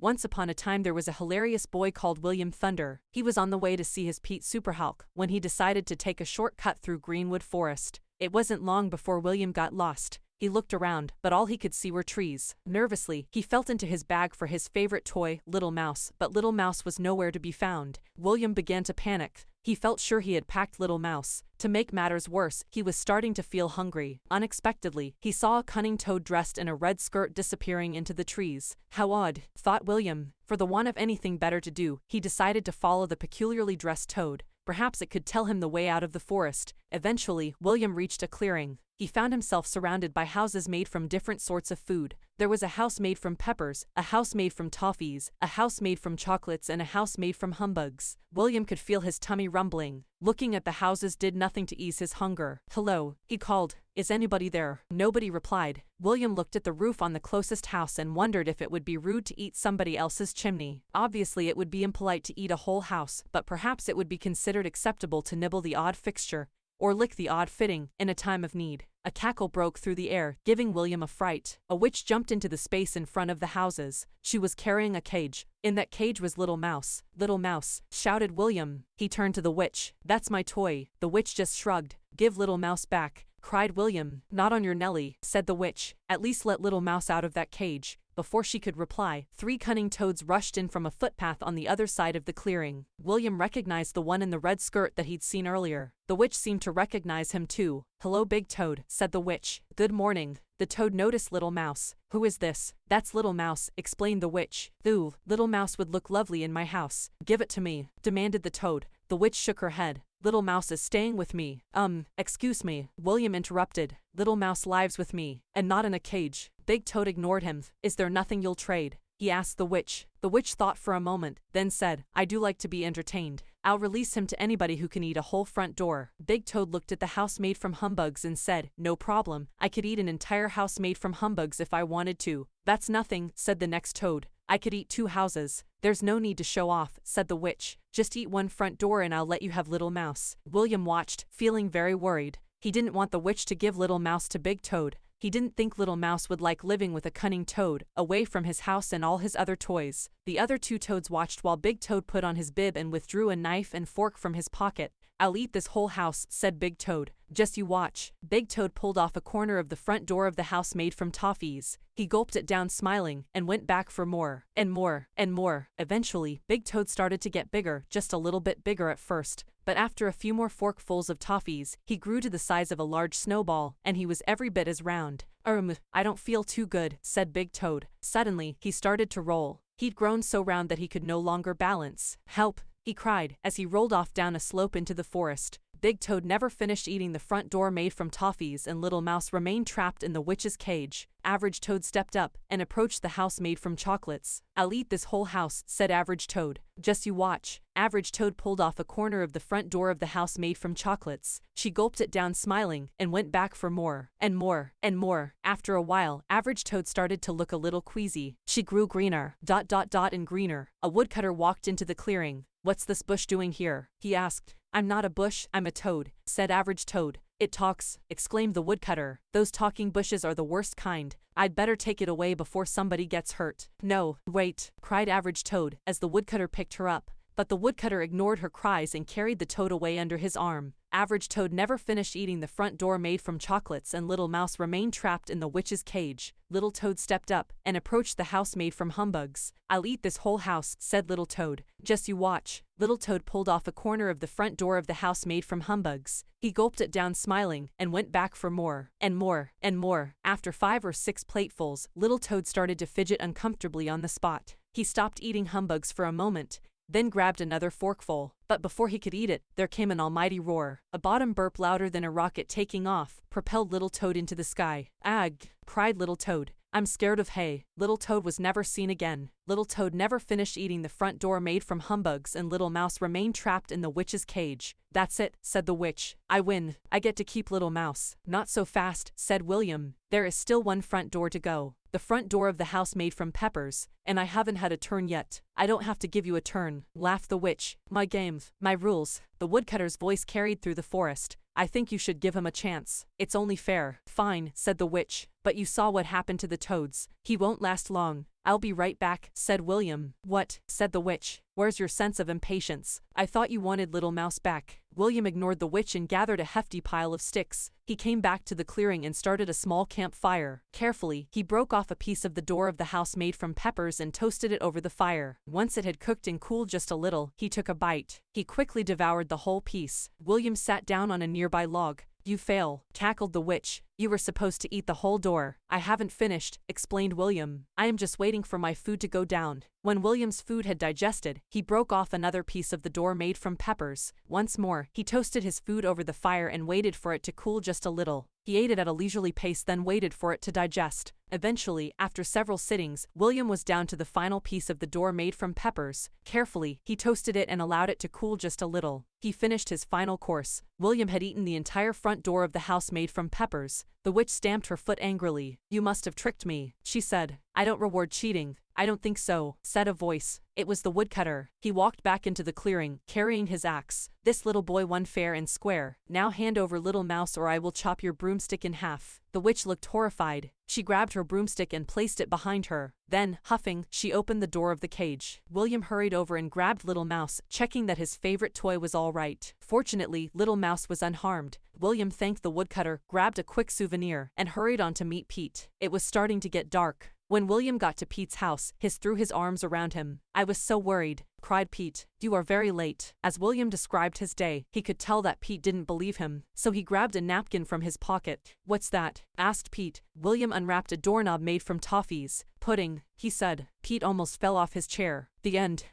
Once upon a time there was a hilarious boy called William Thunder. He was on the way to see his Pete Superhulk when he decided to take a shortcut through Greenwood Forest. It wasn't long before William got lost. He looked around, but all he could see were trees. Nervously, he felt into his bag for his favorite toy, Little Mouse, but Little Mouse was nowhere to be found. William began to panic. He felt sure he had packed Little Mouse. To make matters worse, he was starting to feel hungry. Unexpectedly, he saw a cunning toad dressed in a red skirt disappearing into the trees. How odd, thought William. For the want of anything better to do, he decided to follow the peculiarly dressed toad. Perhaps it could tell him the way out of the forest. Eventually, William reached a clearing. He found himself surrounded by houses made from different sorts of food. There was a house made from peppers, a house made from toffees, a house made from chocolates, and a house made from humbugs. William could feel his tummy rumbling. Looking at the houses did nothing to ease his hunger. "Hello," he called. "Is anybody there?" Nobody replied. William looked at the roof on the closest house and wondered if it would be rude to eat somebody else's chimney. Obviously it would be impolite to eat a whole house, but perhaps it would be considered acceptable to nibble the odd fixture, or lick the odd fitting, in a time of need. A cackle broke through the air, giving William a fright. A witch jumped into the space in front of the houses. She was carrying a cage. In that cage was Little Mouse. "Little Mouse," shouted William. He turned to the witch. "That's my toy." The witch just shrugged. "Give Little Mouse back," cried William. "Not on your Nelly," said the witch. "At least let Little Mouse out of that cage." Before she could reply, 3 cunning toads rushed in from a footpath on the other side of the clearing. William recognized the one in the red skirt that he'd seen earlier. The witch seemed to recognize him too. "Hello, Big Toad," said the witch. "Good morning." The toad noticed Little Mouse. "Who is this?" "That's Little Mouse," explained the witch. "Ooh, Little Mouse would look lovely in my house." "Give it to me," demanded the toad. The witch shook her head. "Little Mouse is staying with me." Excuse me," William interrupted. "Little Mouse lives with me, and not in a cage." Big Toad ignored him. "Is there nothing you'll trade?" he asked the witch. The witch thought for a moment, then said, "I do like to be entertained. I'll release him to anybody who can eat a whole front door." Big Toad looked at the house made from humbugs and said, "No problem. I could eat an entire house made from humbugs if I wanted to." "That's nothing," said the next toad. "I could eat 2 houses." "There's no need to show off," said the witch. "Just eat 1 front door and I'll let you have Little Mouse." William watched, feeling very worried. He didn't want the witch to give Little Mouse to Big Toad. He didn't think Little Mouse would like living with a cunning toad, away from his house and all his other toys. The other 2 toads watched while Big Toad put on his bib and withdrew a knife and fork from his pocket. "I'll eat this whole house," said Big Toad. "Just you watch." Big Toad pulled off a corner of the front door of the house made from toffees. He gulped it down smiling, and went back for more, and more, and more. Eventually, Big Toad started to get bigger, just a little bit bigger at first. But after a few more forkfuls of toffees, he grew to the size of a large snowball, and he was every bit as round. I don't feel too good," said Big Toad. Suddenly, he started to roll. He'd grown so round that he could no longer balance. "Help!" he cried, as he rolled off down a slope into the forest. Big Toad never finished eating the front door made from toffees, and Little Mouse remained trapped in the witch's cage. Average Toad stepped up and approached the house made from chocolates. "I'll eat this whole house," said Average Toad. "Just you watch." Average Toad pulled off a corner of the front door of the house made from chocolates. She gulped it down smiling, and went back for more, and more, and more. After a while, Average Toad started to look a little queasy. She grew greener, and greener. A woodcutter walked into the clearing. "What's this bush doing here?" he asked. "I'm not a bush, I'm a toad," said Average Toad. "It talks," exclaimed the woodcutter. "Those talking bushes are the worst kind. I'd better take it away before somebody gets hurt." "No, wait," cried Average Toad, as the woodcutter picked her up. But the woodcutter ignored her cries and carried the toad away under his arm. Average Toad never finished eating the front door made from chocolates, and Little Mouse remained trapped in the witch's cage. Little Toad stepped up and approached the house made from humbugs. "I'll eat this whole house," said Little Toad. "Just you watch." Little Toad pulled off a corner of the front door of the house made from humbugs. He gulped it down smiling, and went back for more, and more, and more. After 5 or 6 platefuls, Little Toad started to fidget uncomfortably on the spot. He stopped eating humbugs for a moment, then grabbed another forkful. But before he could eat it, there came an almighty roar. A bottom burp louder than a rocket taking off propelled Little Toad into the sky. "Ag!" cried Little Toad. "I'm scared of hay." Little Toad was never seen again. Little Toad never finished eating the front door made from humbugs, and Little Mouse remained trapped in the witch's cage. "That's it," said the witch. "I win. I get to keep Little Mouse." "Not so fast," said William. "There is still 1 front door to go. The front door of the house made from peppers, and I haven't had a turn yet." "I don't have to give you a turn," laughed the witch. "My game, my rules." The woodcutter's voice carried through the forest. "I think you should give him a chance. It's only fair. Fine, said the witch. But you saw what happened to the toads. He won't last long. I'll be right back, said William. What? Said the witch. Where's your sense of impatience? I thought you wanted Little Mouse back. William ignored the witch and gathered a hefty pile of sticks. He came back to the clearing and started a small campfire. Carefully, he broke off a piece of the door of the house made from peppers and toasted it over the fire. Once it had cooked and cooled just a little, he took a bite. He quickly devoured the whole piece. William sat down on a nearby log. You fail, cackled the witch. You were supposed to eat the whole door. I haven't finished, explained William. I am just waiting for my food to go down. When William's food had digested, he broke off another piece of the door made from peppers. Once more, he toasted his food over the fire and waited for it to cool just a little. He ate it at a leisurely pace, then waited for it to digest. Eventually, after several sittings, William was down to the final piece of the door made from peppers. Carefully, he toasted it and allowed it to cool just a little. He finished his final course. William had eaten the entire front door of the house made from peppers. The witch stamped her foot angrily. You must have tricked me, she said. I don't reward cheating. I don't think so, said a voice. It was the woodcutter. He walked back into the clearing, carrying his axe. This little boy won fair and square. Now hand over Little Mouse or I will chop your broomstick in half. The witch looked horrified. She grabbed her broomstick and placed it behind her. Then, huffing, she opened the door of the cage. William hurried over and grabbed Little Mouse, checking that his favorite toy was all right. Fortunately, Little Mouse was unharmed. William thanked the woodcutter, grabbed a quick souvenir, and hurried on to meet Pete. It was starting to get dark. When William got to Pete's house, he threw his arms around him. I was so worried, cried Pete. You are very late. As William described his day, he could tell that Pete didn't believe him, so he grabbed a napkin from his pocket. What's that? Asked Pete. William unwrapped a doorknob made from toffees. Pudding, he said. Pete almost fell off his chair. The end.